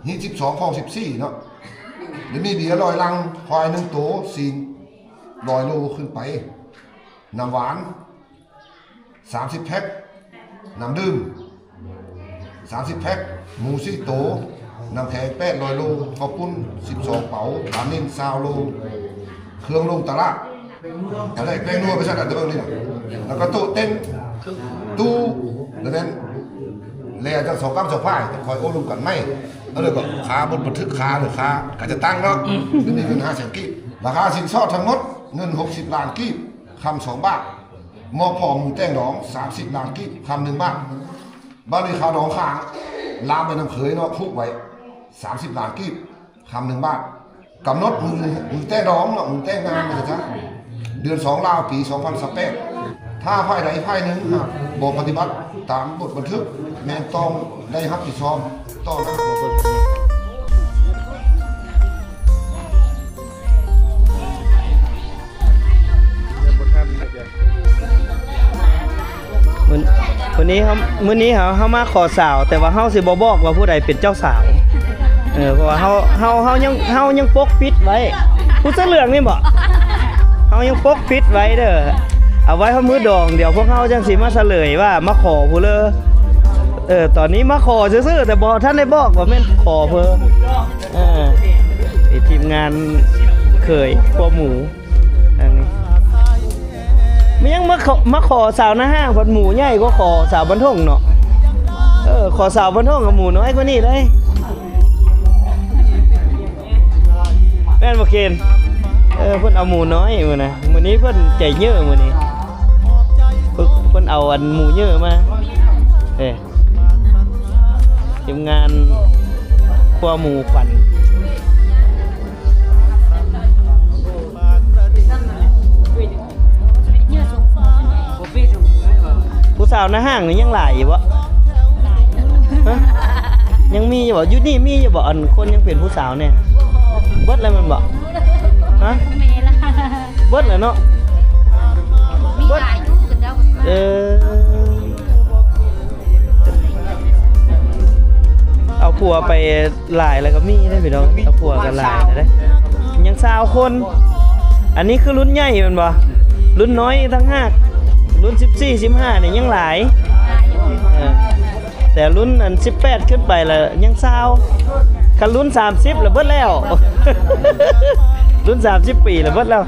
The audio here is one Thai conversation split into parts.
นี่12ของ14เนาะเดี๋ยวมีเบียร์ลอยลังควาย1ตัว400โลขึ้นไปน้ำหวาน30แพ็คน้ำดื่ม30แพ็คหมู4โตน้ำแข็ง800โลข้าวปุ้น12เป๋าปลานิ่ม20โลเครื่องลงตลาดอะไรแป้งนัวไปใส่กันเดิมนี่แล้วก็โต๊ะเต้นตู้แล้วนั้นแล้วจะ2 2ฝ่ายจะคอยโอ้ลุมกันไม่แล้วเลยก็ขาบนบันทึกขาหรือขาก็จะตั้งเนาะจะมีเงิน500,000กีบราคาสินสอดทั้งหมดเงิน60ล้านกีบคำ2 บาทหม้อพอหมูแต้งดอง30ล้านกีบคำ1 บาทบ้านนี้ข้าวดองข้างลามไปน้ำเขยเนาะพุกไว้30ล้านกีบคำ1 บาทกำหนดมือแต้งดองเนาะมือแต้งงานเลยจ้ะเดือน2ลาวปี2018ถ้าภายใดภายหนึ่งบอกปฏิบัติตามบทบันทึกแม่ต้องได้รับผิดชอบต่อหน้าวันนี้มื้อนี้เขามาขอสาวแต่ว่าเฮาสิบ่บอกว่าผู้ใดเป็นเจ้าสาวเพราะว่าเฮายังปกปิดไว้ผู้เสื้อเหลืองนี่บ่เฮายังปกปิดไว้เด้อเอาไว้เฮามื้อดองเดี๋ยวพวกเฮาจังสิมาเฉลยว่ามาขอผู้เลอตอนนี้มาขอซื่อๆแต่บ่ท่านได้บอกว่าแม่นขอเพิ่นทีมงานเคยพวกหมูอันนี้มันยังมาขอสาวหน้าห้างผัดหมูใหญ่ก็ขอสาวบรรทงเนาะขอสาวบรรทงกับหมูน้อยกว่านี้เลยแม่นบ่เคนเพิ่นเอาหมูน้อยมื้อนะมื้อนี้เพิ่นใจเยอะมื้อนี้เพิ่นเอาอันหมูเยอะมาทีมงานครัวหมูขวัญผู้สาวหน้าห้างนี่ยังหลายอยู่บ่ยังมีอยู่บ่อยู่นี่มีอยู่บ่อันคนยังเป็นผู้สาวเนี่ยเบิดแล้วมันบ่ฮะเบิดแล้วเนาะมีหลายอยู่กันเด้อเอาผัวไปหลายแล้วก็มีได้พี่น้องเอาผัวกันหลายได้ยัง20 คนอันนี้คือรุ่นใหญ่แม่นบ่รุ่นน้อยทั้ง5รุ่น14 15นี่ยังหลายแต่รุ่นอัน18ขึ้นไปแล้วยัง20คันรุ่น30แล้วเบิดแล้วรุ่น30 ปีแล้วเบิดแล้ว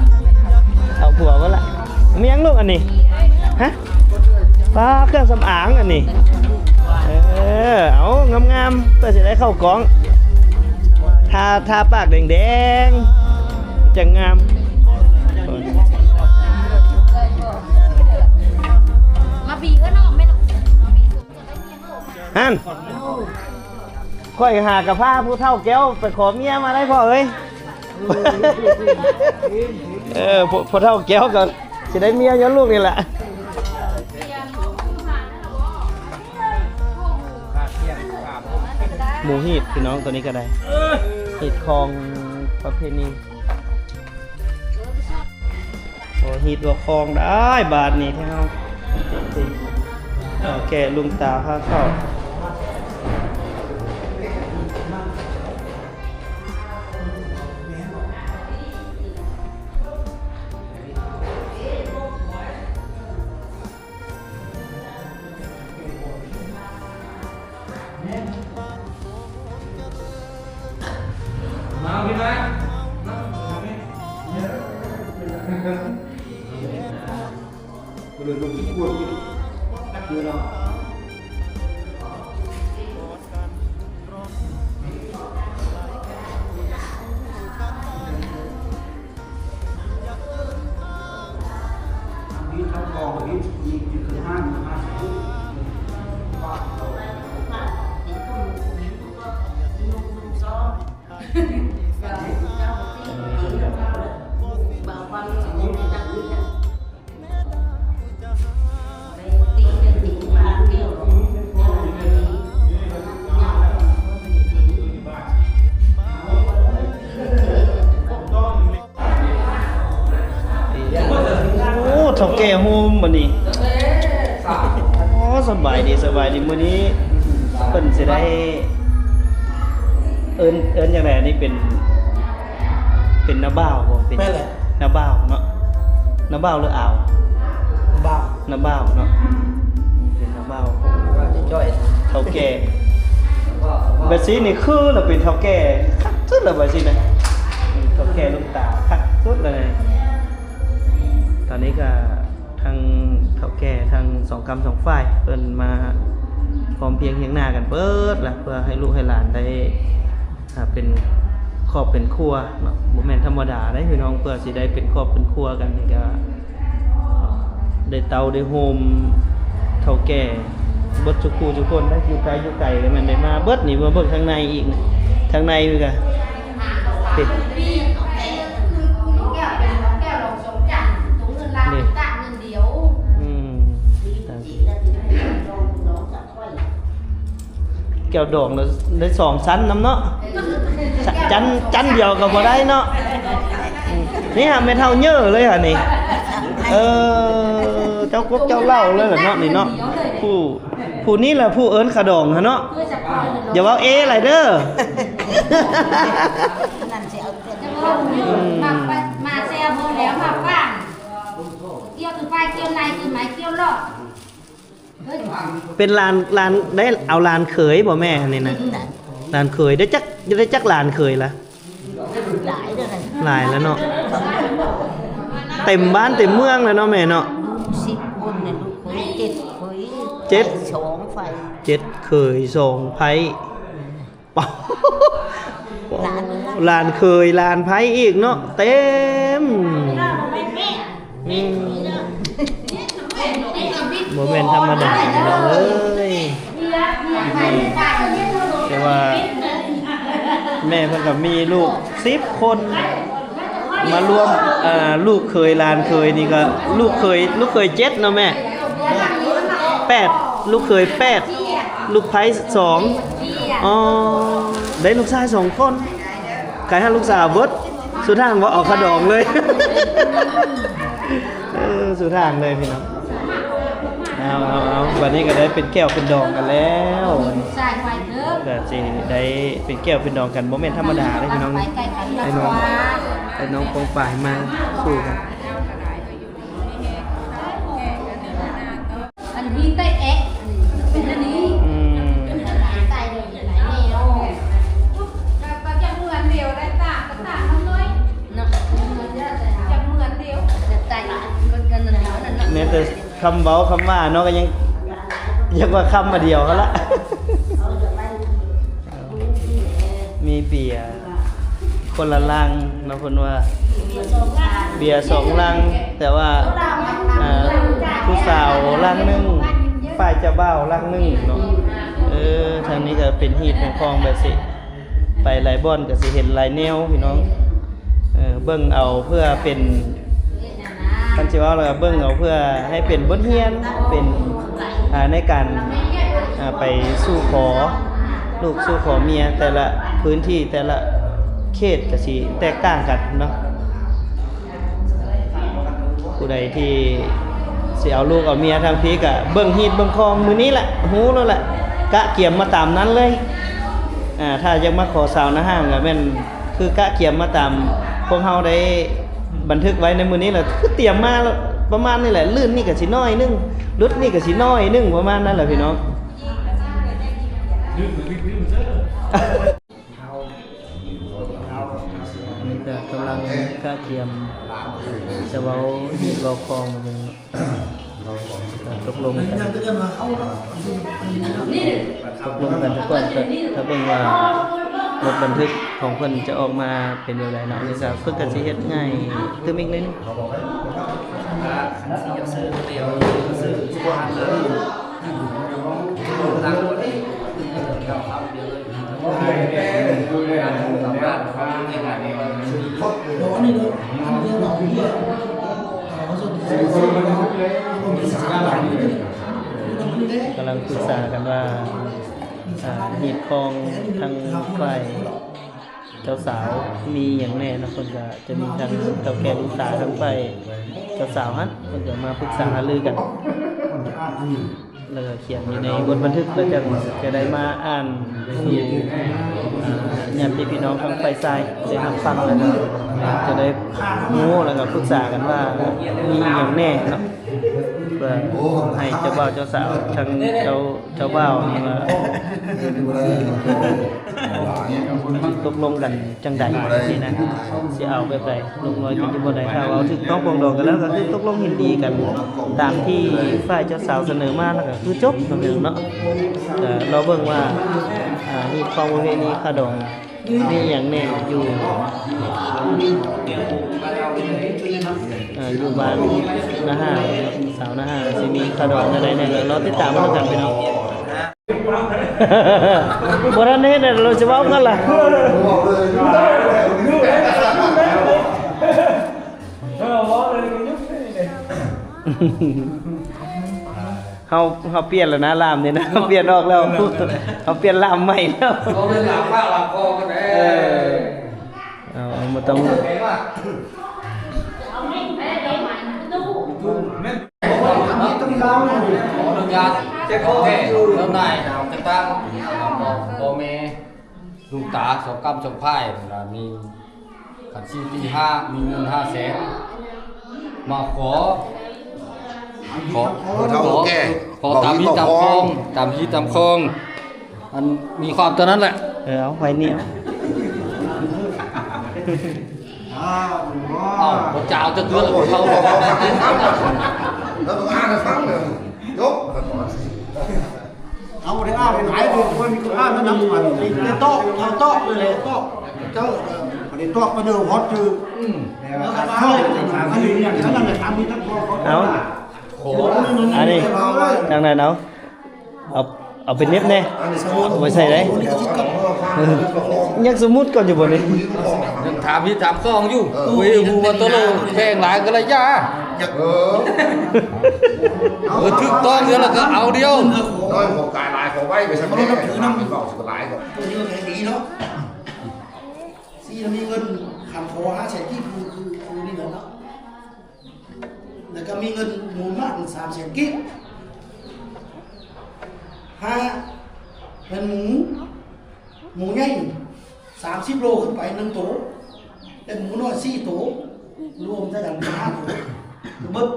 เอาผัวเบิดละมียังลูกอันนี้ฮะป้าเครื่องสำอางอันนี้เอางามๆเพื่อสิได้เข้ากองทาปากแดงๆจะงามมาบีก็น้องไม่ต้องฮั่นค่อยหากระพ้าผู้เฒ่าแก้วไปขอเมียมาได้พ่อเอ้ยพ่อเฒ่าแก้วก่อนสิได้เมียย้อนลูกนี่แหละหมูฮีดพี่น้องตัวนี้ก็ได้ฮีดคลองประเพณีโอ้ฮีดวัวคลองได้บาทนี่ที่เขาแก่ลุงตาพาเข้าเฒ่าแก่โฮมบัดนี้สบายดีมื้อนี้เพิ่นสิได้ เอิ้นจังไดอันนี้เป็นนาบ่าวบ่เป็น แม่นแหละ นาบ่าวเนาะนาบ่าวหรืออ่าว บ้า นาบ่าวเนาะเป็นนาบ่าว ว่าจะจ้อย เฒ่าแก่แบบนี้นี่คือเราเป็นเฒ่าแก่คักสุดแล้วแบบนี้นะเฒ่าแก่ลูกตาคักสุดเลย ตอนนี้ก็ทางเฒ่าแก่ทางสองกรรมสองฝ่ายเพิ่นมาพร้อมเพรียงเคียงหน้ากันเบิดล่ะเพื่อให้ลูกให้หลานได้เป็นครอบเป็นครัวเนาะบ่แม่นธรรมดาได้พี่น้องเพื่อสิได้เป็นครอบเป็นครัวกันนี่ก็ได้เตาได้โฮมเฒ่าแก่เบิดทุกคู่ทุกคนได้อยู่ไกลอยู่ไกลแล้วมันได้มาเบิดนี่มาเบิดข้างในอีกนะข้างในอีกอ่ะติด แก้วลงสมจันทร์ถุงเงินล้านตะเงินเดียว แก้วดองแล้วได้2ชั้นนำเนาะจันเดียวก็บ่ได้เนาะนี่หาไม่เท่าเยอะเลยค่ะนี่เจ้ากกเจ้าเหล้าเลยเหรอเนาะนี่เนาะผู้นี้แหละผู้เอิ้นขะดองฮะเนาะอย่าว่าอะไรเด้อ นั่นสิเอาแต่มาแซ่บบ่แล้วมาป้านเกี่ยวคือไปเกี่ยวในคือไม้เกี่ยวรอด เป็นลานได้เอาลานเขยบ่แม่นี่นะลานเขยได้จักลานเขยละ หลายเด้อนั่น หลายแล้วเนาะเต็มบ้านเต็มเมืองแล้วเนาะแม่เนาะ 10คนเนี่ยลูกเคย7เคย เจ็ด 2ไฟ 7เคย2ไผเป่า ลานเคยลานไผอีกเนาะเต็มบ่แม่นธรรมดาเนาะเอ้ยแต่ว่าแม่เพิ่นก็มีลูก10คนมารวมลูกเคยลานเคยนี่ก็ลูกเคย7เนาะแม่8ลูกเคย8ลูกไผ2อ๋อได้ลูกชาย2คนกลายให้ลูกสาวเบิดสุดทางบ่ออกขะดองเลย สุดทางเลยพี่น้องเอาวันนี้ก็ได้เป็นแก้วเป็นดองกันแล้ว ใส่ไฟเด้อ ก็สิได้เป็นแก้วเป็นดองกันบ่แม่นธรรมดาเลยพี่น้อง ไปไก่ขัน ไอ้น้องไอ้น้องปองป่ายมาสู้กัน อันนี้ไต้เอ๊ะเป็นอันนี้ไต้เลยหลายแนวก็จะเหมือนเดียวได้ต่างน้อยเนาะจะเหมือนเดียวจะไต้มันกันนั่นนั่น แม้แต่คำเว้าคำว่าเนาะก็ยังว่าคำมาเดียวเขาละ มีเบียร์คนละลังเนาะเพิ่นว่าเบียร์2ลังแต่ว่าผู้สาวลังหนึงฝ่ายเจ้าบ่าวลังหนึงเนาะทางนี้ก็เป็นฮีตเป็นคลองแบบสิไปหลายบ่อนก็สิเห็นหลายแนวพี่น้องเบิ่งเอาเพื่อเป็นคันสิว่าแล้วก็เบิ่งเอาเพื่อให้เป็นบทเรียนเป็นในการไปสู่ขอลูกสู่ขอเมียแต่ละพื้นที่แต่ละเขตก็สิแตกต่างกันเนาะผู้ใดที่สิเอาลูกเอาเมียทางพี่ก็เบิ่งฮีตเบิ่งคลองมื้อนี้แหละฮู้แล้วแหละกะเกียมมาตามนั้นเลยถ้ายังมาขอสาวนะห้างก็แม่นคือกะเกียมมาตามพวกเฮาได้บันทึกไว้ในมื้อนี้แหละคือเตรียมมาประมาณนี้แหละลื่นนี่ก็สิน้อยนึงรุดนี่ก็สิน้อยนึงประมาณนั้นแหละพี่น้องนี่ก็กำลังกะเกียมจะเว้าฮีตเว้าคลองมันตกลงกันทุกคนถ้าเป็นว่ารถบันทึกของเพิ่นจะออกมาเป็นอย่างไรเนาะนี่ก็เพิ่นก็สิเฮ็ดง่ายคือมิกเลยนี่กำลังปรึกษากันว่าหีบคองทางฝ่ายเจ้าสาวมีอย่างแน่นะคนก็จะมีทางเจ้าแก่ลูกสาวทางฝ่ายเจ้าสาวฮะคนจะมาปรึกษาหารือกัน แล้วก็เขียนอยู่ในบทบันทึกแล้วจะได้มาอ่านสู่ญาติพี่น้องทางฝ่ายซ้ายได้รับฟังแล้วก็จะได้รู้แล้วก็ปรึกษากันว่ามีอย่างแน่เนาะเพื่อให้เจ้าบ่าวเจ้าสาวทางเจ้าบ่าวนี่ว่าตกลงกันจังใดนี่นะสิเอาแบบใดลงรอยกันอยู่บ่ได้ถ้าเอาถึงต้องปรองดองกันแล้วก็คือตกลงเห็นดีกันตามที่ฝ่ายเจ้าสาวเสนอมาแล้วก็คือจบนั่นเองเนาะเราเบิ่งว่ามีความประเพณีขดองมีอย่างแน่อยู่อยู่บ้านนะฮะสาวนะฮะสิมีขดองอะไรเนี่ยเราติดตามมันกันไปเนาะบ่ทันเฮ็ดเราจะเว้ากันล่ะเฮาเปลี่ยนแล้วนะลามนี่นะเปลี่ยนออกแล้วเฮาเปลี่ยนลามใหม่แล้วเขาเป็นหลังข้าวหลังคอกันแน่เอาบ่ต้องต้องยาวต้องยาวเจ๊โก้แล้วนายจะตั้งพ่อแม่ลุงตาสองกำสองพายมีขันชีตี5มีเงิน500,000มาขอตามที่ตามคลองมันมีความตัวนั้นแหละเอาไว้นี่พระเจ้าจะเตือนเขาแล้วต้องอ่านให้ฟังเลยยกเอาได้อ้าวไปไหนดูคนมีคนอ้าวนั่นนะมันเป็นโต๊ะเอาโต๊ะเลยโต๊ะเจ้าประเด็นโต๊ะมาเดิมฮอตคือแล้วก็มาเลยอันนี้อย่างนั้นเลยทำมีทั้งพอเอาอันนี้ทางไหนเนาะเอาเป็นเน็บแน่ไว้ใส่ได้ยังสมมุติก่อนอยู่บ่นี่ยังถามพี่ถามข้องอยู่อุ้ยฮูว่าตัวโลแพงหลายก็เลยยาถึกต้องเดียวแล้วก็เอาเดียวน้อยของกายลายของไว้ไปซะบ่ถือน้ำเป็นเบาสุดหลายก็ตัวนี้ก็แพงดีเนาะซีมีเงินคำขอ500,000กิ๊บคือนี่เนาะแล้วก็มีเงินมูลมาก300,000กิ๊บเป็นหมูใหญ่30 โลขึ้นไป1ตัวเป็นหมูน้อย4ตัวรวมได้กัน5ตัวบึ๊บ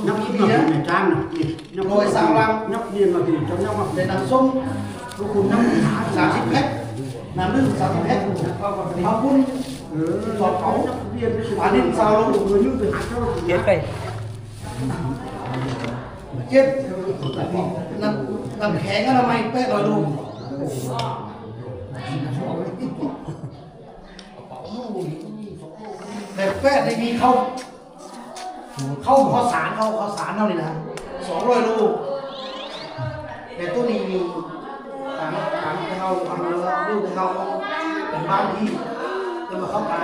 นับกี่ปีนะจานนับร้อยสามลังนับเย็นมาทีจนนับมาเป็นน้ำส้มลูกคุณน้ำ30 แพ็คน้ำนึ่ง30 แพ็คเอาคุณสอดเขาอันนี้ซาวลงมือยุ่งไปหาเจ้าเจ็ดไปเจ็ดน้ำแข็งอะไรไม่แป้ลอยดูแต่แป้ได้มีเข้าสารเท่านี้นะ200 ลูกแต่ตัวนี้มีตามเขาลูกเขาเป็นบ้านที่จะมาเข้าป่า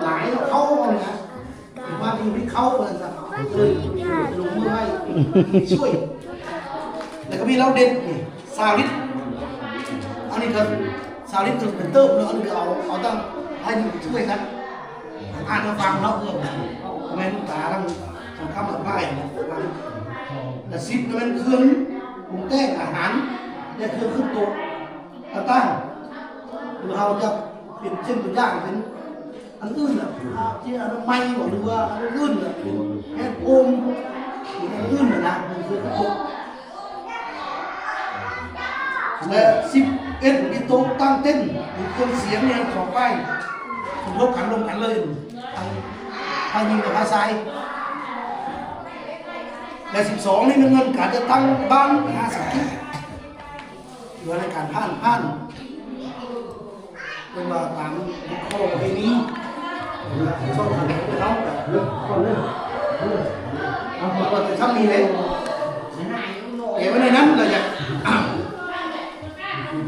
หลายเข้าเลยนะบ้านที่เข้าเลยนะเลยลงมือให้ช่วยแล้วก็มีเราเด่นซาลิดอันนี้ก็ซาลิดถึงเป็นเติมแล้วอันนี้เอาตั้งให้ช่วยกันอ่านฟังเนาะแม่ลูกตาทั้งคำกับไพ่แต่ซิปเป็นเครื่องปรุงแต่งอาหารและเครื่องขึ้นโต๊ะตั้งหรือเราจะเป็นเช่นตัวอย่างเป็นอันอื่นที่อันไม่หรือว่าอันอื่นแค่โอมหรืออันอื่นนะมันคือโต๊ะและ11มีโต๊ะตั้งเต้นมีเครื่องเสียงเนี่ยของไฟลบกันลงกันเลยทางยิงกับภาษาและ12นี่เงินการจะตั้งบ้าน50 กิ๊บหรือในการผ่านเป็นว่าตามข้อประเพณีชอบทำเขาก่อนเลยเราจะทำมีเลยเดี๋ยวในนั้นเราจะ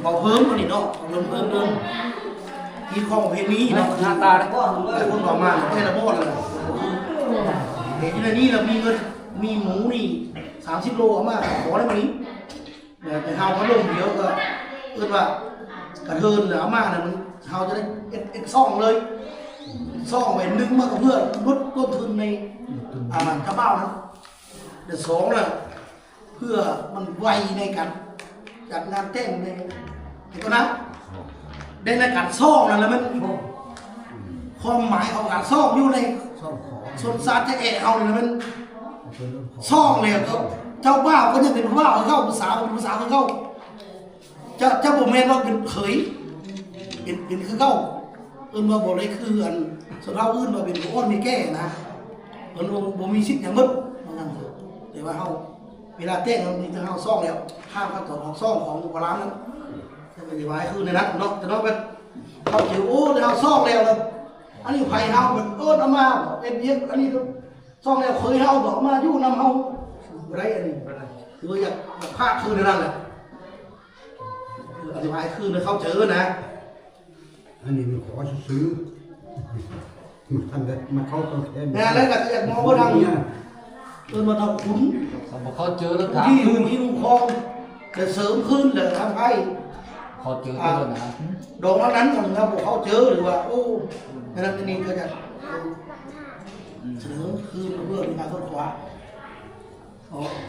พอเพิ่มตัวนี้เนาะเพิ่มที่ข้อประเพณีเนาะหน้าตาแต่คนต่อมาแค่ระบบเลยเห็นในนี้เรามีเงินมีหมูนี่30 โลเอามาขอได้ไหมแต่เฮาเขาลงเยอะก็ว่ากระเทินเอามาเนี่ยมันเฮาจะได้เอ็กซ่องเลย ซ่องไว้นึงมาเพื่อลดต้นทุนในชาวบ้านนะเดี๋ยวสองเลยเพื่อมันไวในการจัดงานแต่งในก็นะในการซ่องนั่นแหละมันความหมายของการซ่องอยู่ในส่วนสารจะเอะเอาเลยมันซ่องเลยก็เจ้าบ่าวก็จะเป็นบ่าวเข้าภาษาเป็นภาษาเข้าเจ้าบ่แม่นว่าเป็นเขยเป็นคือเข้ามาบอกเลยคืออันส่วนเราอื่นมาเป็นอ้อนมีแก้นะบ่มีสิทธิ์อย่างมึดแต่ว่าเฮาเวลาเต้นเราจะเฮาซ่องแล้วห้ามขั้นตอนของซ่องของโบราณนั้นจะเป็นไว้คือในนั้นเนาะแต่เนาะเป็นเขาถือโอ้เฮาซ่องแล้วอันนี้ไผเฮาเป็นเอามาเป็นเพียงอันนี้ซ่องแล้วเคยเฮาบอกมาอยู่นำเฮาไรอันนี้คืออยากภาคคือในนั้นแหละอธิบายคือเขาเจอนะ อันนี้มันขอซื้อมันทำได้มาเข้าตัวแทน แล้วก็อยากมองว่าทางมาทำขุน เขาเจอแล้วถาม ที่อยู่ที่ลุงคลองจะเสริมขึ้นเลยทำให้ เขาเจอตัวนะ ดอกนั้นทำครับบอกเขาเจอหรือว่าโอ้ในนั้นนี่ก็จะเสนอคืนเพื่อเป็นการทดขวา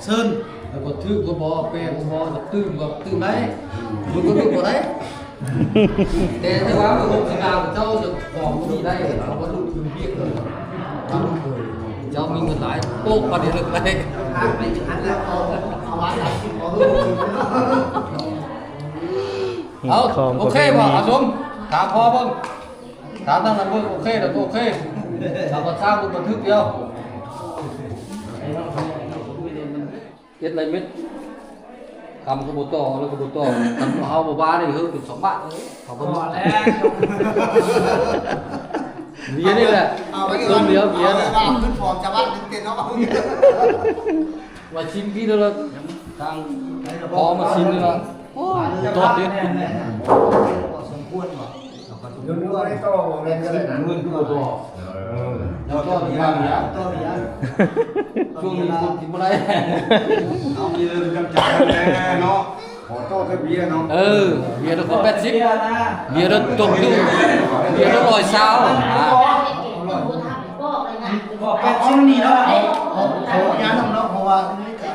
เซิน แล้วก็ทึกก็บอกเป้ก็บอกตื้มแบบตื้มไหนมันก็ตื้มบ่ได้แต่ถ้าว่ามันลงสนามเจ้าจะของมีได้เขาก็ลุ้นคือเรียกเลยเจ้ามีเงินหลายโป๊กประเดี๋ยวเลย ไม่ทันแล้วเอาไว้หลังที่ขอ เอาโอเคป่ะอาสมถามพ่อบ้างถามตั้งแต่เพิ่งโอเคแต่โอเคเราก็สร้างบนบันทึกเดียวเย็ดอะไรเม็ดคำกระบุตรแล้วกระบุตรคำเอาบ้านี่คือเป็น2 บาทเขาก็มาแล้วเบียร์นี่แหละต้มเดียวเบียร์น่ะ ขึ้นฟอร์มชาวบ้านเต้นเนาะ มาชิมกี่เดือนทางพอมาชิมเลยนะตอดดิ สมควรบ่ เดี๋ยวนี้ว่าได้โตเรียนกันเลยนะ เงินคือตัวแล้วก็มีบางอย่าง ต่ออย่าง ช่วงนี้คนกินอะไร เอามีเรื่องจำใจแน่เนาะขอโทษทะเบียนเนาะ เบียร์ก็80เบียร์ตกอยู่เบียร์100 ซาว เขานี่เนาะเขาย้ายน้ำเนาะเพราะว่านี่ก็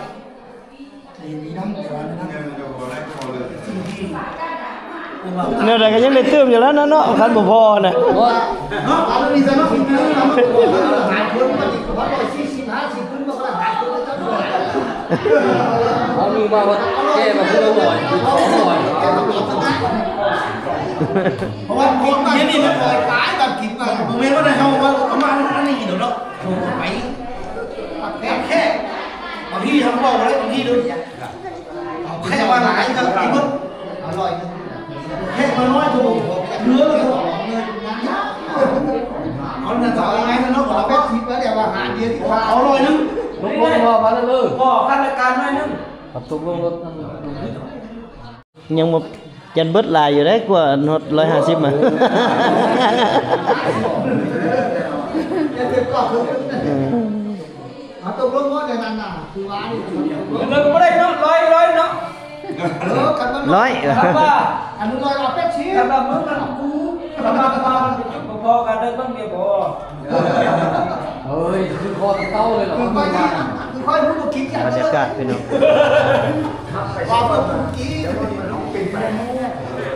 ดีน้ำแต่ว่านั่นเนี่ยแต่ก็ยังได้ตื้มอยู่แล้วนะเนาะคันบ่พอน่ะ เนาะเอาดีซะเนาะหายคนมาติดวัด140-50ขึ้นมาก็หายคนแล้ว เขามีมาว่าแก้มาเพื่อ100 200 เพราะว่าคนนี่มันปล่อยตายแบบกินมาผมเห็นว่าได้เขาว่าประมาณนั้นนี่เดี๋ยวเนาะไปแค่บางทีทำบอกอะไรบางทีด้วยแค่ว่าหลายก็กินหมดอร่อยแค่มาน้อยถูกเนื้อเลยเอาเงินต่อยังไงนะเนาะเราเป็นทิพย์แล้วเดี๋ยวว่าหาเดียวที่ว่าเอา100นึง ลงมาแล้วเลย ก็ขั้นรายการ100นึง ปัดตกลงรถ ยังบ่ยันเบิดหลายอยู่ได้กว่าฮอด150มา ตกลงว่าในนั้นน่ะคือว่านี่ เงินก็ได้เนาะร้อยเนาะ กันมัน ร้อย ถามว่า อันนู้น100เอาเป็ดชี้ สำหรับมึงมันกูสำหรับมาจุดพอกันได้บ้างเดียวพอ เฮ้ยคือคอเต้าเลยเหรอ คือค่อยรู้ว่าคิดอย่าง บรรยากาศพี่น้อง ว่าเมื่อกี้ เ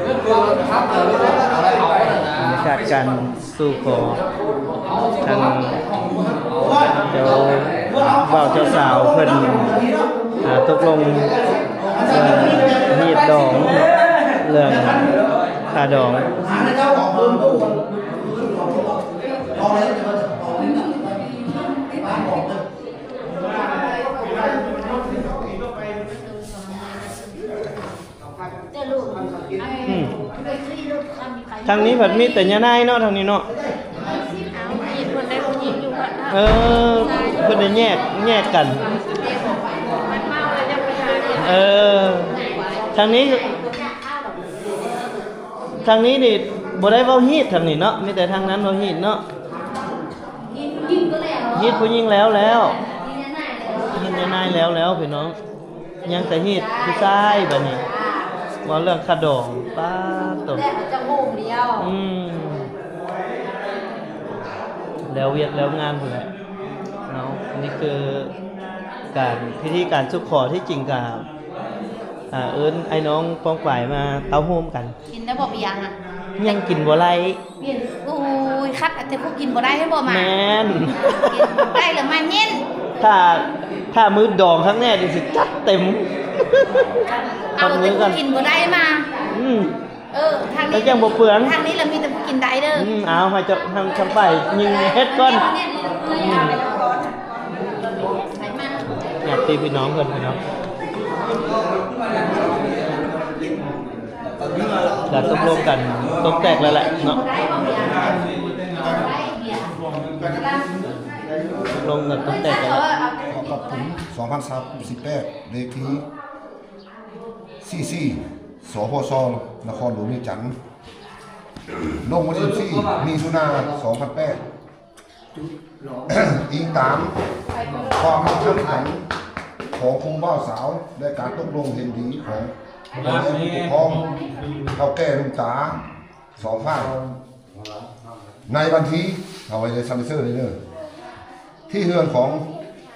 รื่องตัวครับอะไรเอาน่ะนะ บรรยากาศการสู่ขอทางเจ้าบ่าวเจ้าสาวเพิ่นตกลงฮีดดองเรื่องค่าดอง หาในเจ้าของเพิ่มตู้เอาเลยจะมาเอาเลยบ้านบอกเลย ทางนี้แบบมีแต่ยานายเนาะทางนี้เนาะ คนได้ผู้หญิงอยู่กัน เเพิ่นได้แยกกัน มันเมาแล้วจะไปหาเนี่ย ทางนี้นี่บ่ได้เว้าฮีดทางนี้เนาะมีแต่ทางนั้นเว้าฮีดเนาะ ยิงก็แล้ว ฮีดผู้หญิงแล้ว ยิงยังไงเลย ฮีดยานายแล้วพี่น้องยังแต่ฮีดผู้ชายบัดนี้ว่าเรื่องค่าดองป้าตบ แต่จะโหมเดียว เ แล้วเวียกแล้วงานพุ่นแหละเนาะอันนี้คือการพิธีการสุขขอที่จริงกับเอิ้นไอ้น้องป้องฝ่ายมาเต้าโฮมกัน กินได้บ่เบียงอ่ะ ยังกินบ่ไหล กินโอ้ยคัดแต่พวกกินบ่ได้ให้บ่มา แม่น กินได้หรือมาเย็น ถ้ามื้อดองครั้งแรกนี่สิจัดเต็ม เอาแต่พวกกินบ่ได้มา อืม ทาง แล้ นี้ วยังบ่เปลือง ทางนี้เรามีแต่พวกกินได้เด้อ เอาให้เจ้าทางทำไปยิงเฮ็ดก่อนอยากตีพี่น้องเพิ่นพี่น้องแล้วตกลงกันตกแตกแล้วแหละเนาะตกลงกันตกแตกแล้ว ขอกับผม2018เลขที่44สพชนครหลวงนี่จันทร์ลงวันที่14มีนา2008อิงตามความเข้มแข็งของครูบ่าวสาวและการตกลงเห็นดีของพ่อแม่ผู้ปกครองเฒ่าแก่ลุงตาสองฝ่ายในวันที่เอาไว้ในซัมมิเซอร์เลยเด้อที่เฮือนของ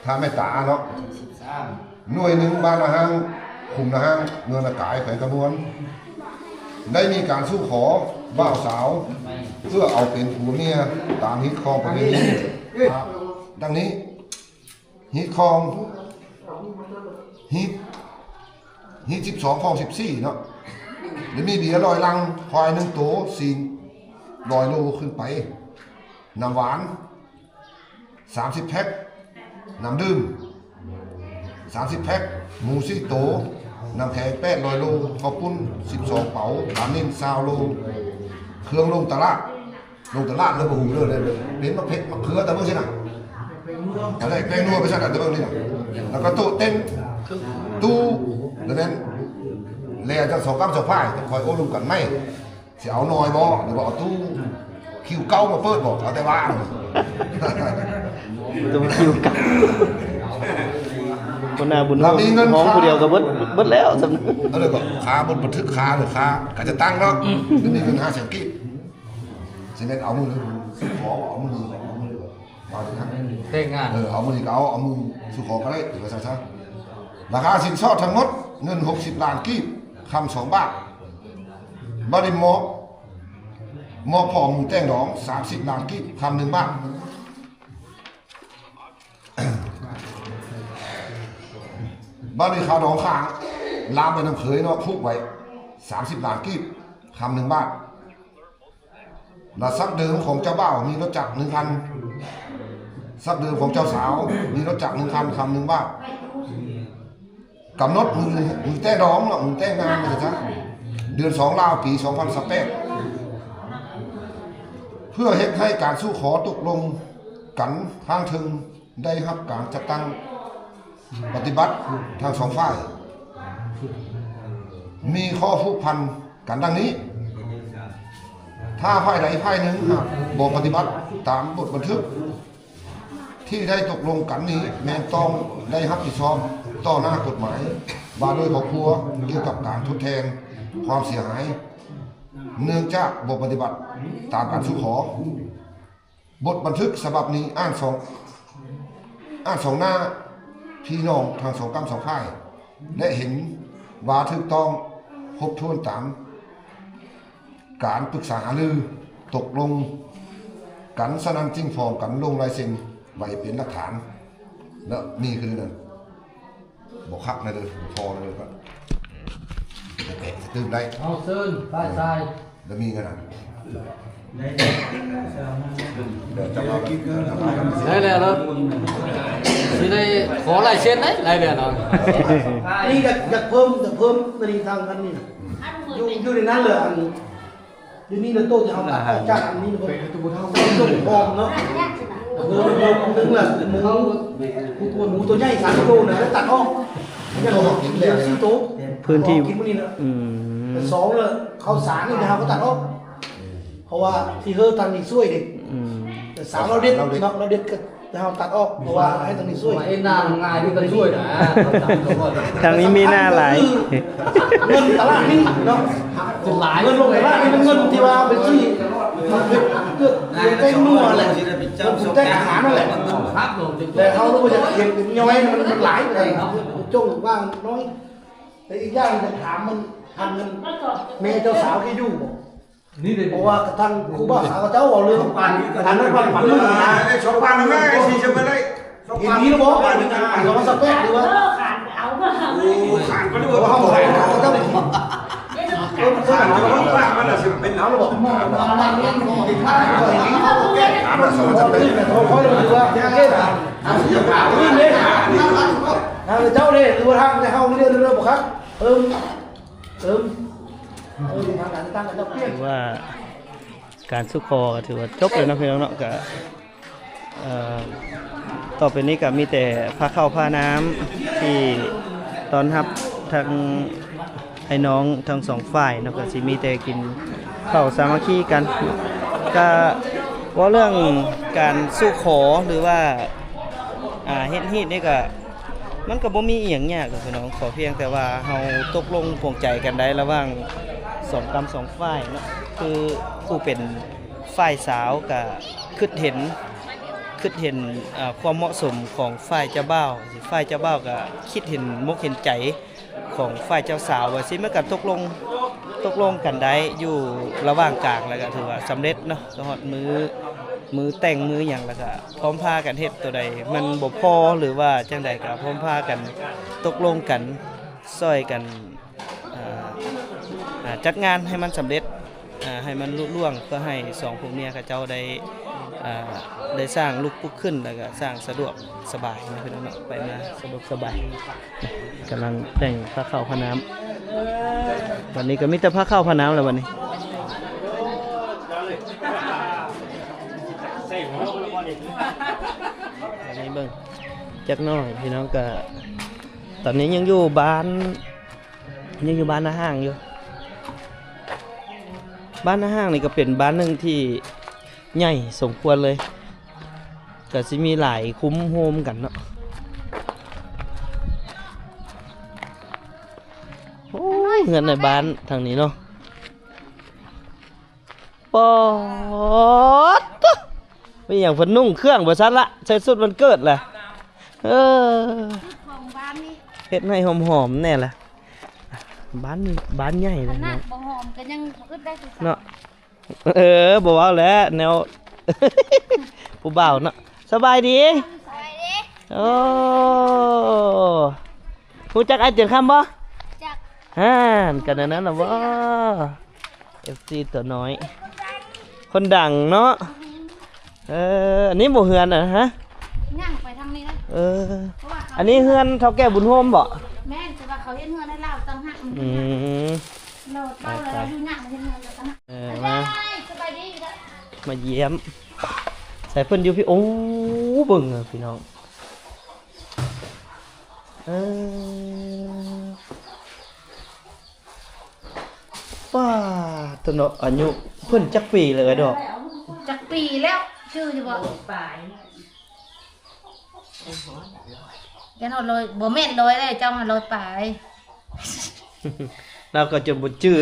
ทางแม่ตาเนาะหน่วยหนึ่งบ้านละห้างคุมละห้างเงินละกายแขวงกระนวนได้มีการสู้ขอบ่าวสาวเพื่อเอาเป็นผัวเมียตามฮิตคองประเพณีดังนี้ฮิตคองฮิต12คอง14เนาะหรือมีเบียร์ลอยลังควาย1ตัวซีน100 โลขึ้นไปน้ำหวาน30 แพ็คน้ำดื่ม30 แพ็คหมูซี่โตน้ำแข็ง800 โลข้าวปุ้น12 เป๋าปลานิ่ม20 โลเครื่องลงตลาดแล้วบ่หูเลยเป็นมะเพ็ดมะเขือแต่เบิ่งสิน่ะอะไรแป้งนัวไปซะแต่เบิ่งนี่น่ะแล้วก็โต๊ะเต็นตู้แล้วนั้นแลจัง2กำ2พายคอยโอ้ลุมกันไหมสิเอาน้อยบ่หรือบ่เอาตู้คิวเก่ามาเปิดบ่เอาแต่ว่าง ตรงคิวกันคนหน้าบุญห้องผู้เดียวก็เบิดแล้วสำนึก เอาเลยก็ขาบนบันทึกขาหรือขาก็จะตั้งเนาะจะมีเงิน500,000กีบสิเน็ตเอามือเลยสุขอเอามือเอาถึงนั้น เต้งงาน เอามือก็เอามือสุขอก็ได้ถือว่าซะราคาสินสอดทั้งหมดเงิน60 ล้านกีบคำ2 บาทบริมอบพอมือแต้งดอง30 ล้านกีบคำ1 บาทบ้านในขาวหนองขางลามไปน้ำเขยเนาะพุกไว้30 ล้านกีบคำ1 บาทและทรัพย์เดิมของเจ้าบ่าวมีรถจักร1 คันทรัพย์เดิมของเจ้าสาวมีรถจักร1 คันคำ1 บาทกำหนดมือแต้ร้องเนาะมือแต้งานนะจ๊ะเดือน2 ลาวปี2018เพื่อเฮ็ดให้การสู้ขอตกลงกันทางถึงได้รับการจัดตั้งปฏิบัติทาง2 ฝ่ายมีข้อผูกพันกันดังนี้ถ้าฝ่ายใดฝ่ายหนึ่งบ่ปฏิบัติตามบทบันทึกที่ได้ตกลงกันนี้แม้ต้องได้รับผิดชอบต่อหน้ากฎหมายว่าโดยครอบครัวเกี่ยวกับการทดแทนความเสียหายเนื่องจากบ่ปฏิบัติตามการสู้ขอบทบันทึกฉบับนี้อ่านสองหน้าพี่น้องทาง2 กำ 2 ฝ่ายและเห็นว่าถูกต้องครบถ้วนตามการปรึกษาหารือตกลงกันสนันจริงฟอมกันลงลายเซ็นไว้เป็นหลักฐานแล้วนี่คือนั่นบอกคักนะเลยพอเลยก็แกะตื่นได้ เอาเซินป้ายทราย แล้วมีเงินเดี๋ยวจะมากินเงิน ได้แล้วเนาะสิได้ขอลายเซ็นได้แล้วเนาะ นี่อยากเพิ่มนาฬิกาอันนี้อยู่ในนั้นเลยอันอยู่นี่เลยโต๊ะจะเอาออกจากอันนี้เลยตัวเท่าตัวพร้อมเนาะนึงแหละหมูตัวใหญ่3 โลนะแล้วตัดออกเนี่ยเรากินแล้ว4 โต๊ะ พื้นที่ กินมื้อนี้นะ 2 เลยข้าวสารนี่นะครับก็ตัดออกเพราะว่าที่เฮอทางนี้ช่วยเด็กแต่สาวเราเด็ดเนาะเราเด็ดก็ แต่เราตัดออกเพราะว่าให้ตรงนี้ช่วย mà em làm ngài đi cần chui đã ทางนี้มีหน้าหลาย เงินตลาดนี่เนาะ Tiền lái เงินลงตลาดนี่เป็นเงินที่ว่าเป็นที่มันเป็นเกิดเต้นนัวแหละมันเต้นอาหารนั่นแหละ Pháp rồi chứ แต่เขารู้ว่าจะเห็นย่อยมันหลายเลยจงว่างน้อยแต่อีกอย่างจะถามมันทำเงินแม่เจ้าสาวแกอยู่บอก Ní đây เพราะว่าทางครูบาสาวเจ้าเอาเรื่องปันทางนั้นปันปันลูกนะ สองพันแม่สี่จะไม่ได้ เห็นนี้แล้วบอกว่าเรามาสเปกหรือว่า ขาดก็ได้ เพราะว่า ว่า เขา เขา ขาย ขาย เขาเจ้าเป็นขาดเขาขาย มันจะเป็นน้ำระบบ มันเรื่องของที่ข้าวเขาอย่างนี้เขาแก้ถามว่าสองจะเป็นเขาเขาเลยคือว่าแก้ถามนี่เลยเจ้าเลยหรือว่าทางในห้องเรื่องบอกครับทางการตั้งกันเจ้าเปี้ยน ถือว่าการสู้คอถือว่าจบเลยนะพี่น้องเนาะก็ต่อไปนี้ก็มีแต่พาเข้าพาน้ำที่ตอนรับทางไอ้น้องทั้งสองฝ่ายเนาะก็สิมีแต่กินข้าวสามัคคีกันก็ว่าเรื่องการสู้ขอหรือว่าเฮ็ดฮีดนี่ก็มันก็บ่มีอีหยังยากหรอกพี่น้องขอเพียงแต่ว่าเฮาตกลงปลงใจกันได้ระหว่างสองกรรมสองฝ่ายเนาะคือผู้เป็นฝ่ายสาวก็คิดเห็นความเหมาะสมของฝ่ายเจ้าบ่าวฝ่ายเจ้าบ่าวก็คิดเห็นมกเห็นใจของฝ่ายเจ้าสาวว่าสิมันก็ตกลงกันได้อยู่ระหว่างกลางแล้วก็ถือว่าสำเร็จเนาะก็ฮอดมือแต่งมือหยังแล้วก็พร้อมพากันเฮ็ดตัวใดมันบ่พอหรือว่าจังใดก็พร้อมพากันตกลงกันช่วยกันจัดงานให้มันสำเร็จให้มันลุล่วงเพื่อให้สองผัวเมียเขาเจ้าได้สร้างลูกปุ๊กขึ้นแล้วก็สร้างสะดวกสบายนะพี่น้องเนาะไปมาสะดวกสบายกำลังแต่งผ้าข้าวผ้าน้ำวันนี้ก็มีแต่ผ้าข้าวผ้าน้ำแล้ววันนี้อันนี้เบิ่งจักหน่อยพี่น้องก็ตอนนี้ยังอยู่บ้านนาห้างอยู่บ้านนาห้างนี่ก็เป็นบ้านหนึ่งที่ใหญ่สมควรเลยก็สิมีหลายคุ้มโฮมกันเนาะโอ้ยเงินในบ้านทางนี้เนาะปอดไม่อย่างเพิ่นนุ่งเครื่องบ่ซัดละใส่สุดวันเกิดแหละของบ้านนี่ เฮ็ดให้หอมๆแน่ล่ะบ้านใหญ่เลย ขนา เนาะ ดบ่หอมก็ยังอึดได้สุด เนาะบ่เว้าแล้วแนว ผู้บ่าวเนาะสบายดี ใส่ดิ โอ้รู้จักไอ้เจียนคำบ่ จัก ฮ่านกันนั้นน่ะบ่ FC ตัวน้อย คนดังเนาะอันนี้บ่เฮือนฮะ ย่างไปทางนี้นะ เพราะว่าอันนี้เฮือนเฒ่าแก่บุญโฮมบ่ แม่นแต่ว่าเขาเฮ็ดเฮือนให้เราตั้งหัก เราเต้าแล้วอยู่ย่างมาเฮ็ดเฮือนตั้งหัก มา สบายดีอยู่แล้ว มาเยี่ยมใส่เพิ่นอยู่พี่โอ้เบิ่งอะพี่น้องป้าตนอายุเพิ่นจักปีเลยดอก จักปีแล้วชื่อจะบอกปลายแกนเอาเลยบ่แม่นเลยเลยเจ้ามาเลยปลาย เราก็จะบ่ชื่อ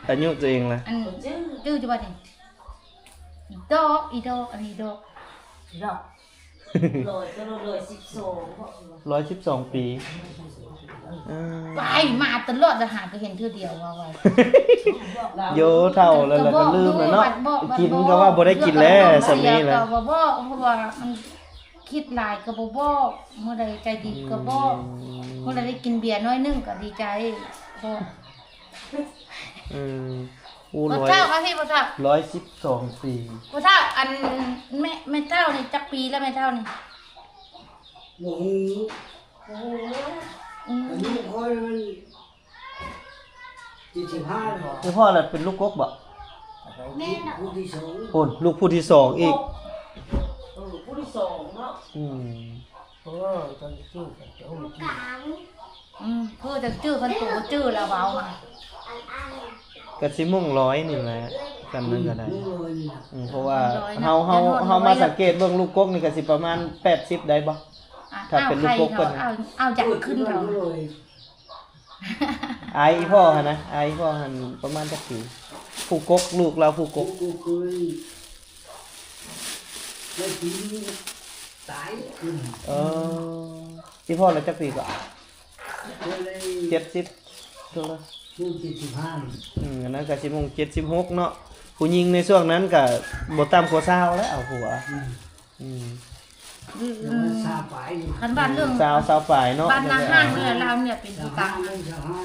อายุตัวเองล่ะ อันชื่อจะบอกนี่อีดอกอันนี้ดอก 112 ปี ไปมาตลอดจะหาก็เห็นเท่าเดียวว่าไว้ โยเท่าแล้วก็ลืมแล้วเนาะกินก็ว่าบ่ได้กินแล้วสำนี้แหละ ก็บ่บอกเพราะว่ามันคิดหลายก็บ่บอกเมื่อใดใจดีก็บอกเมื่อใดได้กินเบียร์น้อยนึงก็ดีใจบอก อู้ บ่เท่าค่ะพี่บ่เท่า 112 ปี บ่เท่าอันแม่เท่านี่จักปีแล้วแม่เท่านี่ โอ้โห โอ้โห อันนี้คอยมัน75หรอ คือพ่อน่ะเป็นลูกกกบ่ แม่น่ะ ผู้ที่สอง โอ้นลูกผู้ที่สองอีก ผู้ที่สองเนาะตอนชื่อเจ้า คือจะชื่อคนตู่ชื่อแล้วเบามา ก็สิมุ่ง100นี่แหละก็ กันนั่นก็ได้ นู่นเลยนี่ เพราะว่าเฮามาสังเกตเบิ่งลูกกกนี่ก็สิประมาณ80ได้บ่ ถ้าเป็นลูกกบเพิ่น เอาจากขึ้นเถอะ เลย อายอีพ่อหั่นนะอายอีพ่อหั่นประมาณจักปีผู้กกลูกเราผู้กก กูเคยแล้วทีนี้ตายขึ้น อีพ่อเราจักปีก็ ก็เลย 70ตัวละ ช่วง75 อันนั้นก็สิโมง76เนาะผู้หญิงในช่วงนั้นก็บ่ต่ำกว่า20แล้วเอาผัวซาไป คันบ้านเรื่อง สาวฝ่ายเนาะ บ้านนาห้างเนี่ยเราเนี่ยเป็นผู้ตัง เลยจะให้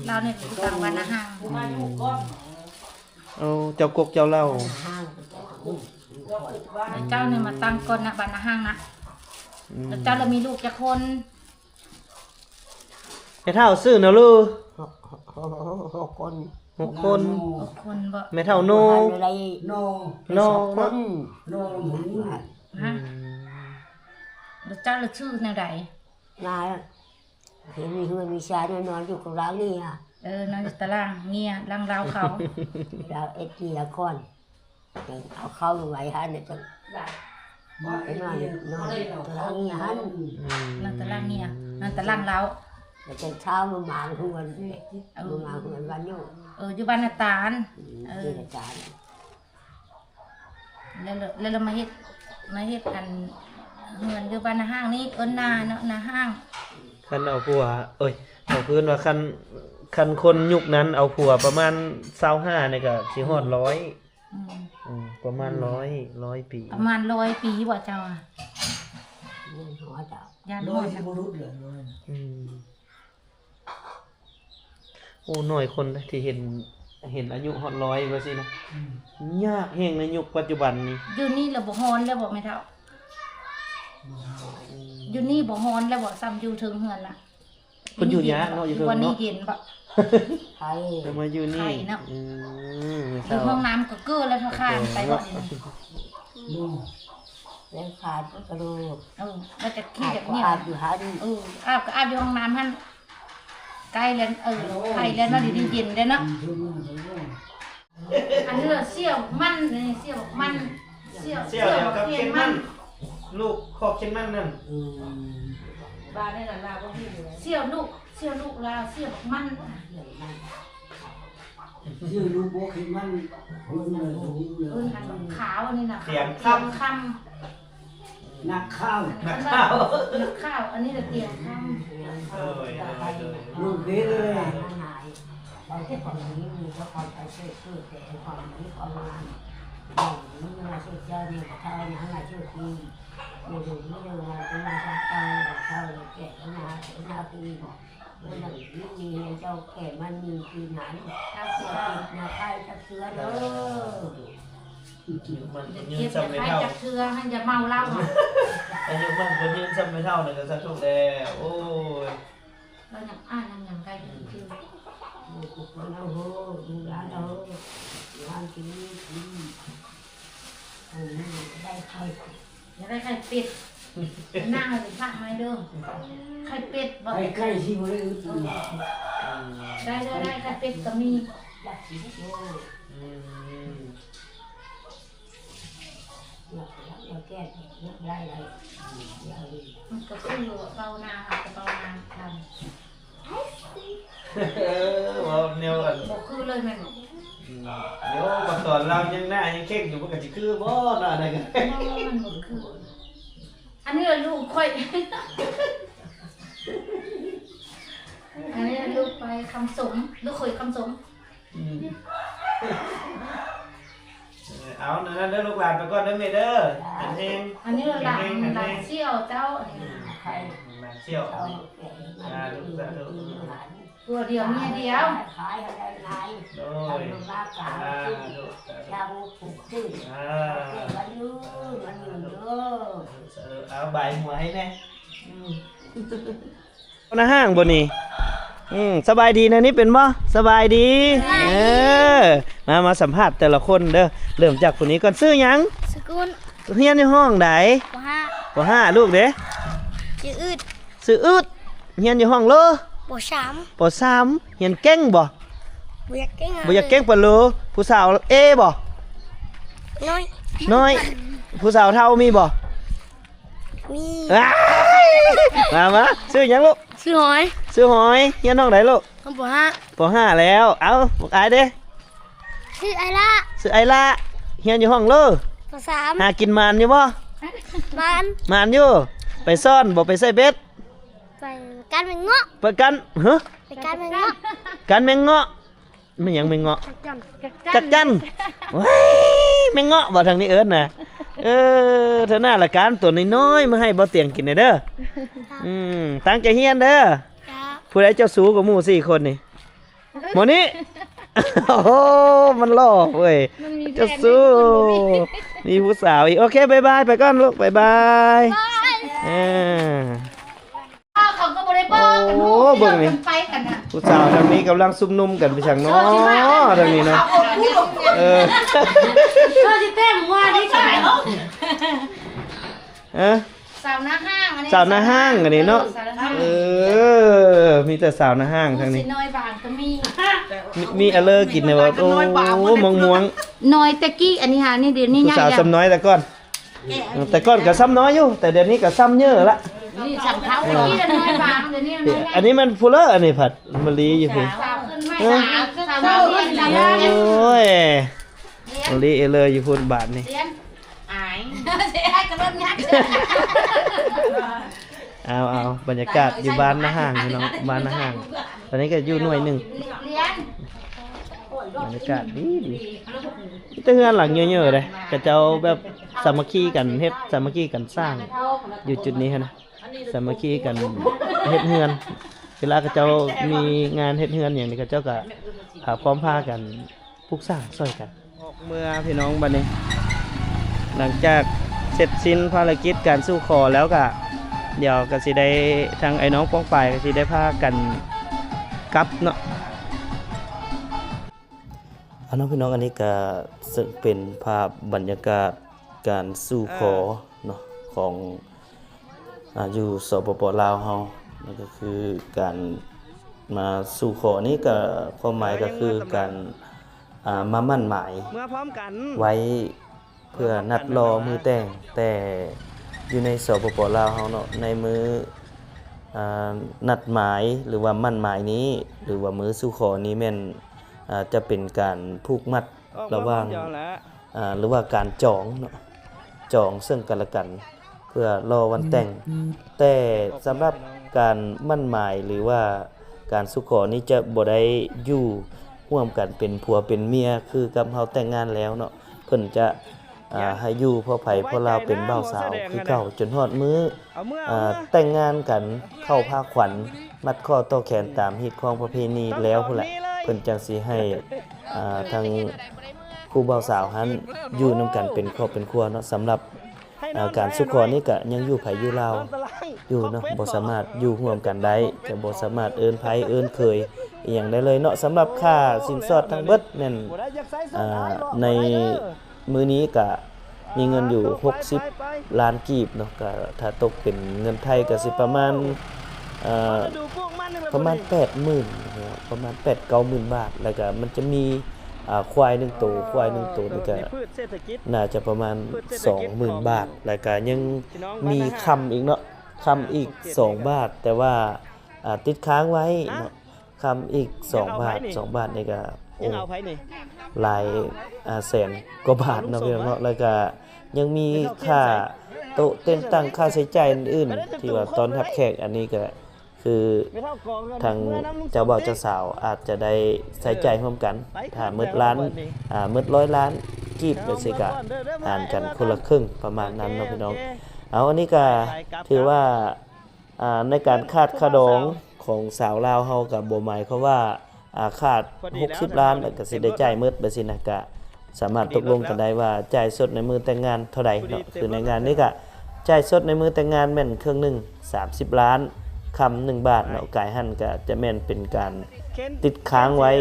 เราเนี่ยเป็นผู้ตังบ้านนาห้าง เอาเจ้ากกเจ้าเล่า เจ้าเนี่ยมาตั้งก่อนนะบ้านนาห้างนะแล้วเจ้าเรามีลูกจะคน แม่เฒ่าซื้อเนาะลูก 6 คน 6 คน คนบ่ แม่เฒ่าโน โน โน โนหมู ฮะแล้วเจ้าเราชื่อแนวใด มาเห็นมีเฮือนมีชายนอนอยู่กับเรานี่อ่ะ นอนอยู่ตารางเงียรังเราเขา เราเอ็ดกี่ละคนเอาเข้าไว้ฮะเนี่ยจะไปนอนตารางนี่ฮะ นอนตารางเงียนอนตารางเรา แล้วจะเช้ามาหมางเฮือนมาหมางเฮือนวันอยู่ อยู่บ้านนาตาล ที่อาจารย์ แล้วเรามาเฮ็ดอันเฮือนอยู่บ้านนาห้างนี่นาเนาะนาห้าง คันเอาผัวเอาพื้นว่าคันคนยุคนั้นเอาผัวประมาณ25นี่ก็สิฮอด100ประมาณ100 ปี ประมาณ100 ปีบ่เจ้าอ่ะ นี่หัวเจ้า ย่าน โด หอย ด ที่บุรุษเลย โอ้น้อยคนนะที่เห็นอายุฮอด100ว่าสินะยากแฮงในยุคปัจจุบันนี้ อยู่นี่เราบ่ฮ้อนแล้วบ่แม่เฒ่าอยู่นี่บ่ฮ้อนแล้วบ่ซ้ำอยู่ถึงเฮือนล่ะ เพิ่นอยู่ยากเนาะอยู่ อยู่ เพิ่ วัน น นี้ เนาะ เย็นบ่ ไทย จะมาอยู่นี่ ไข่เนาะ ไม่ อ เศร้า ยู่ห้องน้ำก็เก้อแล้วเท่าข้างไปบ่นี่ โน แล้วขาดกระดูก แล้วจะขี้ ขาด แบบ ก็ นี้ อาบอยู่ฮัน อาบก็อาบอยู่ห้องน้ำหั่นใกล้แล้วไข่แล้วเนาะดีๆเย็นแล้วเนาะอันนี้เสี่ยวมันนี่เสี่ยวมันเสี่ยว เสี่ยวเดียวกับ เทีย เข็ น น มั มัน นลูกขอบเข็นมันนั่น บ้านในหลังลาบ่มีเสี่ยวลูกลาวเสี่ยวมัน ชื่อลูกโบกิมันคนเลยเลย หันขาวอันนี้น่ะ เสียง เตียง ค่ำ คำ นักข้าว นักข้าว นักข้าวอันนี้น่ะเตียงคำ ลูกเด็กเลย หายเราที่ฝั่งนี้มีเจ้าของไปช่วยแต่ฝั่งนี้เขางานนี่มาช่วยเจ้าเนี่ยเท่านี้หลายช่วยปีอยู่ดูนี่เลยมาเป็นมาทำเจ้าเจ้าแก่มาเป็นนาปีเมื่อหนึ่งมีเจ้าแก่มันมีปีนั้นถ้าเสือติดนาไข่ถ้าเสือเด้อ มัน เดี๋ยว ยื เก็ น บ ซ้ำไม่ ให้ เท่า จับเทือให้อย่าเมาเหล้าอ่ะ อายุมันคนยืนซ้ำไม่เท่าเนี่ยก็สักทุกแล้วโอ้ย เราอยากอ่านอย่างใกล้คือ ลูกคนเราโหดูร้านเราร้านกินได้ไข่ อย่าได้ไข่เป็ดนั่งหรือผักไม้เดิมไข่เป็ดบ่ ไอ้ไข่ที่บริสุทธิ์ ได้ไข่เป็ดก็มี ดักกินโอ้อยากแก้อยากได้อะไร มันก็คือเบานาค่ะเบานาท ว่าแนวกัน ำบ่คือเลยแม่น เดี๋ยวก่อนตอนเรายังหน้ายังเค้กอยู่มันก็จะคือบ่น่ะอะไรกัน มันบ่คืออันนี้ลูกค่อยอันนี้ลูกไปคำสมลูกเคยคำสม เอานั่นเด้อลูกหลานไปก่อนเด้อแม่เด้ออันเอง อันนี้หลานเสี่ยวเจ้า ใคร มาเชี่ยว เอาแก่มา ตัวเดียวเมียเดียว ขายอะไรไง โด เอา ย ลงมาการยาบุกขึ้นวันยืนวันยืนเด้อ เอาใบหัวให้แน่นะห้างบ่นี่สบายดีนะนี่เป็นบ่สบายดีมาสัมภาษณ์แต่ละคนเด้อเริ่มจากคนนี้ก่อนซื้อหยัง สกุล เฮียนในห้องใด ว่า บ่ห้าลูกเด้ จืด ซื้ออึดเฮียนอยู่ห้องโล บ่สาม ป3เฮียนเก่งบ่ บ่อยากเก่ง บ่อยากเก่งปานโลผู้สาวเอบ่ น้อย น้อย ผู้สาวเฒ่ามีบ่ มี อ้ายมาซื้อหยังลูก ชื่อหอย ซื้อหอยเฮียนน้องไหนลูก คำบอกฮะ ป .5 แล้วเอาบอกอายเด้ ชื่อไอล่า ซื้อไอละเฮียนอยู่ห้องเลอ ภาษาม หากินมันอยู่บ่ มัน มันอยู่ไปซ่อนบ่ไปใส่เบ็ด ไปการเป็นเงาะ ไปกันฮะ ไปการเป็นเงาะ กันแมงเงาะมันหยังแมงเงาะ จักจันว้ายแมงเงาะบ่ทางนี้เอิ้นน่ะเธอหน้าละการตัวน้อยๆมาให้บ่เตียงกินหน่อยเด้อตั้งใจเฮียนเด้อ ครับ ผู้ใดเจ้าสูกับหมู่4คนนี่หมอนี้ โอ้โหมันหล่อเว้ยเจ้าสู้มีผู้สาวอีกโอเคบ๊ายบายไปก่อนลูกบ๊ายบายเขาก็บ่ได้บอกกัน โอ้เบิ่งนี่ ไปกันน่ะ ผู้สาวทางนี้กำลังซุ่มนุ่มกันไปช่างเนาะทางนี้เนาะเออ เธอสิเต้มว่าดิใช่ สาวหน้าห้างอันนี้เนาะมีแต่สาวหน้าห้างทางนี้ น้อยบางก็มี มีอะเลอร์กินเนี่ยว่าโอ้ม่วง น้อยตะกี้อันนี้หานี่เดี๋ยวนี้ ผู้ ใหญ่ สาวซ้ำน้อยแต่ก่อนก็ซ้ำน้อยอยู่แต่เดี๋ยวนี้ก็ซ้ำเยอะละ นี่สำเขาตะกี้น้อยบางเดี๋ยวนี้น้อย อันนี้มันพูเลอร์อันนี้ผัดมะลิอยู่พี่ สาวขึ้นไม่สาวเรียนเรียน โอ้ยมะลิเอเลอร์อยู่พูนบาทนี่ เรียนอายเสียให้กระเริ่มยักษ์ เอาบรรยากาศอยู่บ้านหน้าห้างพี่น้องบ้านหน้าห้างตอนนี้ก็อยู่หน่วยหนึ่ง เรียน บรรยากาศดีแต่เฮือนหลังเยอะๆเลยกระเจ้าแบบสามัคคีกันเฮ็ดสามัคคีกันสร้างอยู่จุดนี้นะสามัคคีกันเฮ็ดเฮือนเวลากระเจ้ามีงานเฮ็ดเฮือนอย่างนี้กระเจ้าก็พร้อมพากันปลูกสร้างช่วยกันออกเมื่อพี่น้องบัดนี้ หลังจากเสร็จสิ้นภารกิจการสู้คอแล้วก็เดี๋ยวก็สิได้ทางไอ้น้องป้องปายก็สิได้พากันกลับเนาะน้องพี่น้องอันนี้ก็ซึ่งเป็นภาพบรรยากาศการสู้คอเนาะของอยู่สปป.ลาวเฮานั่นก็คือการมาสู่ขอนี้ก็ความหมายก็คือการมามั่นหมายไว้เพื่อนัดรอมือแต่อยู่ในสปป.ลาวเฮาเนาะในมือนัดหมายหรือว่ามั่นหมายนี้หรือว่ามือสู่ขอนี้แม่นจะเป็นการผูกมัดระหว่างหรือว่าการจองเนาะจองซึ่งกันและกันเพื่อรอวันแต่งแต่สำหรับการมั่นหมายหรือว่าการสู่ขอนี้จะบ่ได้อยู่ร่วมกันเป็นผัวเป็นเมียคือกับเฮาแต่งงานแล้วเนาะเพิ่นจะให้อยู่เพราะไผเพราะเราเป็นบ่าวสาวคือเก่าจนฮอดมื้อแต่งงานกันเข้าพาขวัญมัดข้อต่อแขนตามฮิตของประเพณีแล้วพุ่นแหละเพิ่นจังสิให้ทางคู่บ่าวสาวหันอยู่นำกันเป็นครอบเป็นครัวเนาะสำหรับการสุขอนี่ก็ยังอยู่ไผอยู่ลาวอยู่เนาะบ่สามารถอยู่ร่วมกันได้จะบ่สามารถเอิ้นไผเอิ้นเคยอีหยังได้เลยเนาะสำหรับค่าสินสอดทั้งเบิดแม่นในมื้อนี้ก็มีเงินอยู่60ล้านกีบเนาะก็ถ้าตกเป็นเงินไทยก็สิประมาณ80,000นะครับประมาณ 8-90,000 บาทแล้วก็มันจะมีควาย1ตัวนี่ก็น่าจะประมาณ 20,000 บาทแล้วก็ยังมีคำอีกเนาะคำอีก2บาทแต่ว่าติดค้างไว้เนาะคำอีก2บาท2บาทนี่ก็โอ้หลายแสนกว่าบาทเนาะพี่น้องเนาะแล้วก็ยังมีค่าโต๊ะเต้นตั้งค่าใช้จ่ายอื่นๆที่ว่าตอนรับแขกอันนี้ก็คือทางเจ้าบ่าวเจ้าสาวอาจจะได้ใช้จ่ายร่วมกันถ้ามื้อล้านมื้อ100 ล้านกีบไปสิก็หารกันคนละครึ่งประมาณนั้นเนาะพี่น้องเอาอันนี้ก็ถือว่าในการคาดค่าดองของสาวลาวเฮาก็บ่หมายความว่าคาด60 ล้านแล้วก็สิได้จ่ายมื้อไปสินะก็สามารถตกลงกันได้ว่าจ่ายสดในมื้อแต่งงานเท่าใดเนาะคือในงานนี้ก็จ่ายสดในมื้อแต่งงานแม่นครึ่งนึง30 ล้านคำ1 บาทเนาะกายหั่นก็จะแม่นเป็นการติดค้างไว้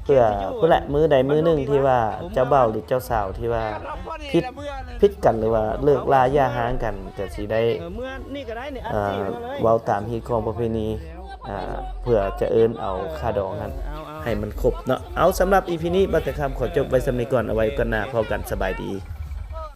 เพื่อผู้ละมื้อใดมื้อหนึ่งที่ว่าเจ้าบ่าวหรือเจ้าสาวที่ว่าผิดกันหรือว่าเลิกลาหย่าร้างกันก็สิได้เว้าตามฮีตของประเพณีเพื่อจะเอิ้นเอาค่าดองนั้น ให้มันครบเนาะเอาสำหรับ EP นี้บัดแต่คำขอจบไว้สำนี้ก่อนเอาไว้กันหน้าพอกันสบายดี